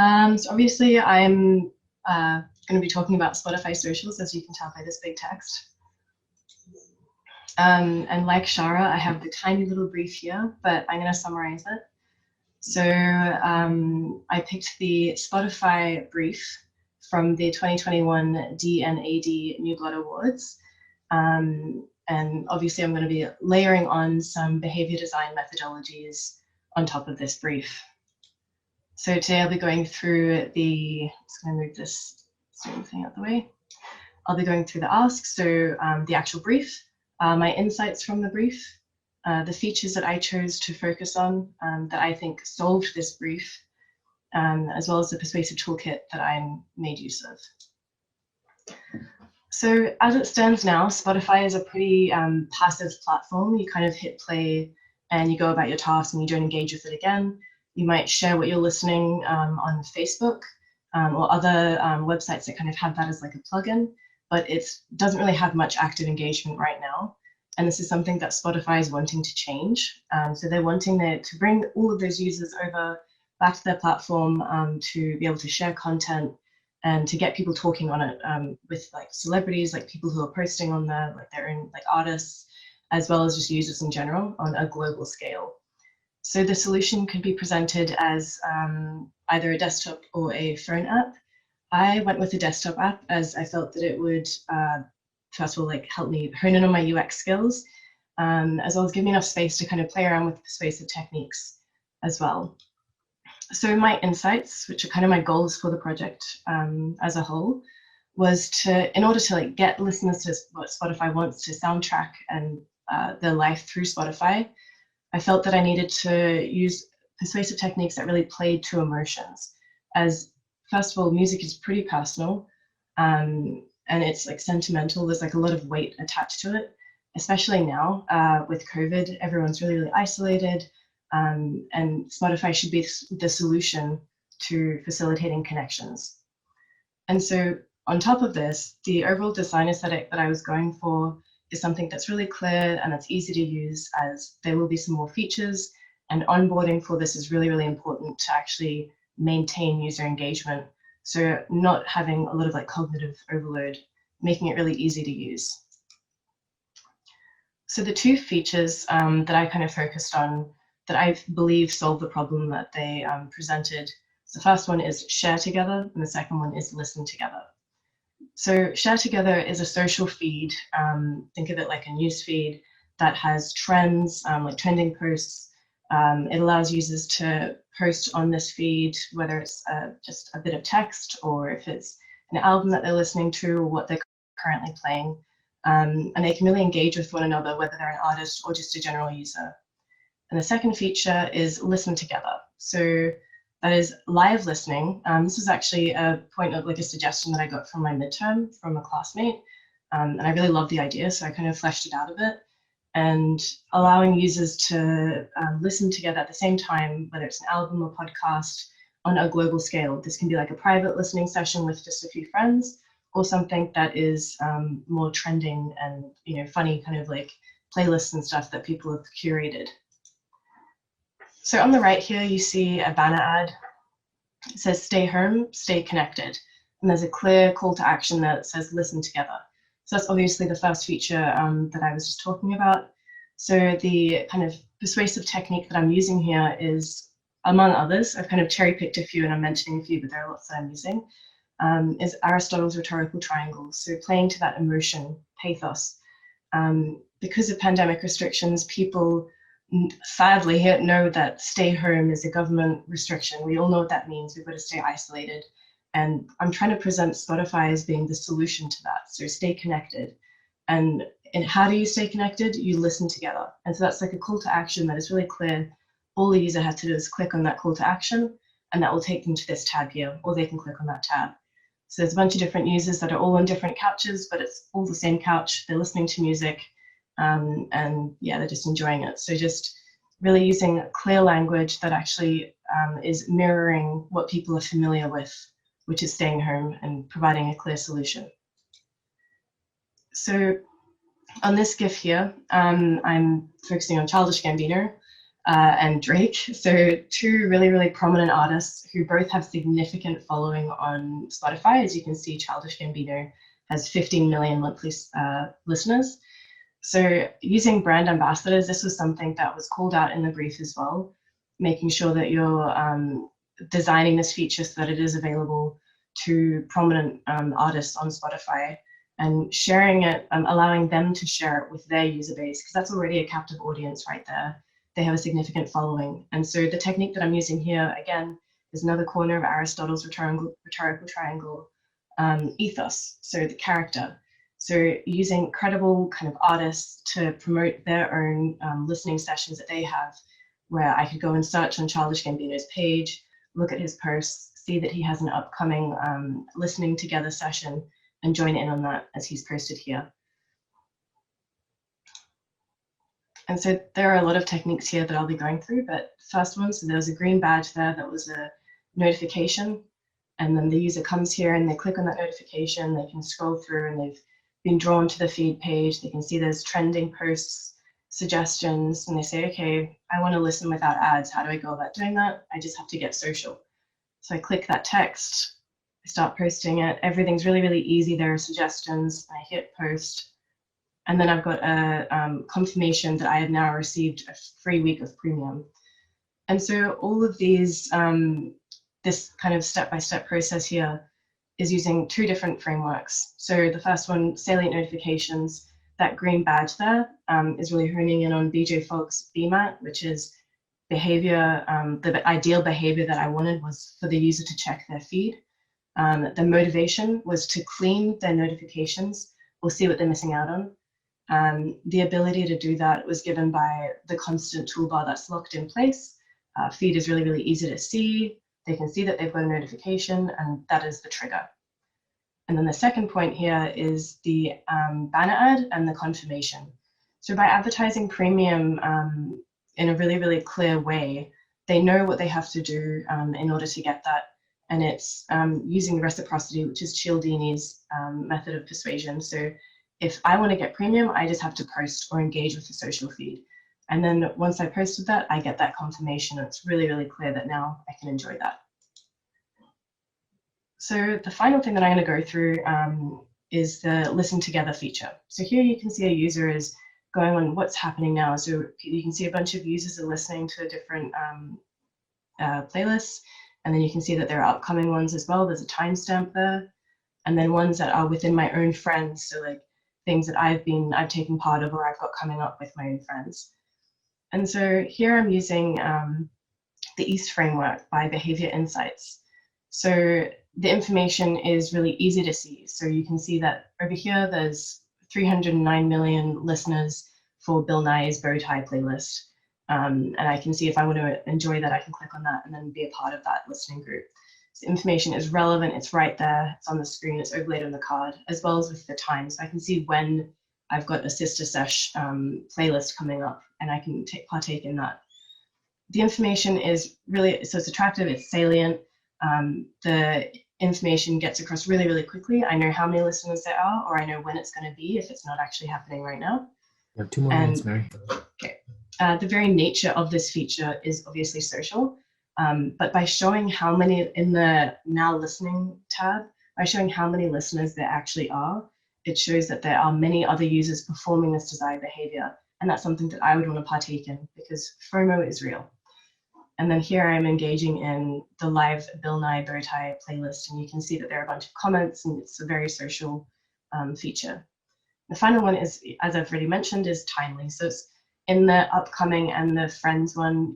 So obviously I'm going to be talking about Spotify socials, as you can tell by this big text. And like Shara, I have the tiny little brief here, but I'm going to summarize it. So I picked the Spotify brief from the 2021 D&AD Awards. And obviously I'm going to be layering on some behavior design methodologies on top of this brief. So today I'll be going through the, I'm just going to move this Zoom thing out the way. I'll be going through the asks, so the actual brief, my insights from the brief, the features that I chose to focus on that I think solved this brief, as well as the persuasive toolkit that I made use of. So as it stands now, Spotify is a pretty passive platform. You kind of hit play and you go about your task and you don't engage with it again. You might share what you're listening on Facebook or other websites that kind of have that as like a plugin, but it doesn't really have much active engagement right now. And this is something that Spotify is wanting to change. So they're wanting to bring all of those users over back to their platform to be able to share content and to get people talking on it with like celebrities, like people who are posting on there, like their own like artists, as well as just users in general on a global scale. So the solution could be presented as either a desktop or a phone app. I went with a desktop app as I felt that it would, first of all, like help me hone in on my UX skills, as well as give me enough space to kind of play around with persuasive techniques as well. So my insights, which are kind of my goals for the project as a whole, was to, in order to like get listeners to what Spotify wants to soundtrack and their life through Spotify, I felt that I needed to use persuasive techniques that really played to emotions. As first of all, music is pretty personal and it's like sentimental. There's like a lot of weight attached to it, especially now with COVID. Everyone's really, really isolated, and Spotify should be the solution to facilitating connections. And so on top of this, the overall design aesthetic that I was going for is something that's really clear and that's easy to use, as there will be some more features, and onboarding for this is really, really important to actually maintain user engagement. So not having a lot of like cognitive overload, making it really easy to use. So the two features that I kind of focused on that I believe solve the problem that they presented. So the first one is share together, and the second one is listen together. So Share Together is a social feed. Think of it like a news feed that has trends, like trending posts. It allows users to post on this feed, whether it's just a bit of text or if it's an album that they're listening to or what they're currently playing. And they can really engage with one another, whether they're an artist or just a general user. And the second feature is listen together. So that is live listening. This was actually a point of like a suggestion that I got from my midterm from a classmate. And I really loved the idea, so I kind of fleshed it out a bit. And allowing users to listen together at the same time, whether it's an album or podcast on a global scale. This can be like a private listening session with just a few friends, or something that is more trending and funny kind of like playlists and stuff that people have curated. So on the right here, you see a banner ad. It says, stay home, stay connected. And there's a clear call to action that says, listen together. So that's obviously the first feature that I was just talking about. So the kind of persuasive technique that I'm using here is, among others, I've kind of cherry picked a few and I'm mentioning a few, but there are lots that I'm using, is Aristotle's rhetorical triangles. So playing to that emotion, pathos. Because of pandemic restrictions, people sadly know that stay home is a government restriction. We all know what that means. We've got to stay isolated. And I'm trying to present Spotify as being the solution to that. So stay connected. And how do you stay connected? You listen together. And so that's like a call to action that is really clear. All the user has to do is click on that call to action, and that will take them to this tab here, or they can click on that tab. So there's a bunch of different users that are all on different couches, but it's all the same couch. They're listening to music. And yeah, they're just enjoying it. So just really using clear language that actually is mirroring what people are familiar with, which is staying home, and providing a clear solution. So on this GIF here, I'm focusing on Childish Gambino. and Drake. So two really, really prominent artists who both have significant following on Spotify. As you can see, Childish Gambino has 15 million monthly listeners. So using brand ambassadors, this was something that was called out in the brief as well, making sure that you're designing this feature so that it is available to prominent artists on Spotify, and sharing it, allowing them to share it with their user base, because that's already a captive audience right there. They have a significant following. And so the technique that I'm using here, again, is another corner of Aristotle's rhetorical triangle ethos, so the character. So using credible kind of artists to promote their own listening sessions that they have, where I could go and search on Childish Gambino's page, look at his posts, see that he has an upcoming listening together session, and join in on that as he's posted here. And so there are a lot of techniques here that I'll be going through, but first one, so there was a green badge there that was a notification, and then the user comes here and they click on that notification, they can scroll through and they've been drawn to the feed page, they can see there's trending posts, suggestions, and they say, okay, I want to listen without ads. How do I go about doing that? I just have to get social. So I click that text, I start posting it. Everything's really, really easy. There are suggestions. I hit post, and then I've got a confirmation that I have now received a free week of premium. And so all of these, this kind of step-by-step process here is using two different frameworks. So the first one, salient notifications, that green badge there is really honing in on BJ Fogg's BMAT, which is behavior. The ideal behavior that I wanted was for the user to check their feed. The motivation was to clean their notifications or see what they're missing out on. The ability to do that was given by the constant toolbar that's locked in place. Feed is really, really easy to see. They can see that they've got a notification, and that is the trigger. And then the second point here is the banner ad and the confirmation. So by advertising premium in a really, really clear way, they know what they have to do in order to get that. And it's using reciprocity, which is Cialdini's method of persuasion. So if I want to get premium, I just have to post or engage with the social feed. And then once I posted that, I get that confirmation. It's really, really clear that now I can enjoy that. So the final thing that I'm going to go through is the listen together feature. So here you can see a user is going on what's happening now. So you can see a bunch of users are listening to different playlists, and then you can see that there are upcoming ones as well. There's a timestamp there, and then ones that are within my own friends. So like things that I've taken part of or I've got coming up with my own friends. And so here I'm using the EAST framework by Behavior Insights. So the information is really easy to see. So you can see that over here, there's 309 million listeners for Bill Nye's Bow Tie playlist. And I can see if I want to enjoy that, I can click on that and then be a part of that listening group. So information is relevant, it's right there, it's on the screen, it's overlaid on the card, as well as with the time. So I can see when I've got a Sister Sesh playlist coming up, and I can partake in that. The information is really, so it's attractive, it's salient. The information gets across really, really quickly. I know how many listeners there are, or I know when it's going to be if it's not actually happening right now. You have 2 more minutes, Mary. Okay. The very nature of this feature is obviously social, but by showing how many in the Now Listening tab, by showing how many listeners there actually are, it shows that there are many other users performing this desired behavior. And that's something that I would want to partake in because FOMO is real. And then here I'm engaging in the live Bill Nye Bow Tie playlist, and you can see that there are a bunch of comments, and it's a very social feature. The final one is, as I've already mentioned, is timely. So it's in the upcoming and the friends one,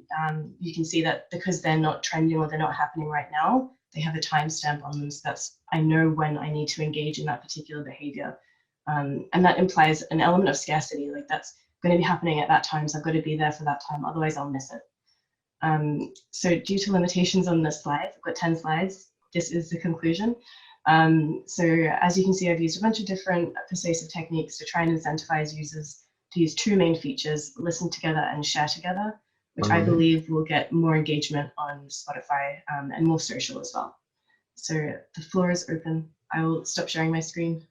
you can see that because they're not trending or they're not happening right now, they have a timestamp on them. So that's, I know when I need to engage in that particular behavior. And that implies an element of scarcity, like that's going to be happening at that time, so I've got to be there for that time, otherwise I'll miss it. So due to limitations on this slide, I've got 10 slides. This is the conclusion. So as you can see, I've used a bunch of different persuasive techniques to try and incentivize users to use two main features, listen together and share together, which I believe will get more engagement on Spotify and more social as well. So the floor is open. I will stop sharing my screen.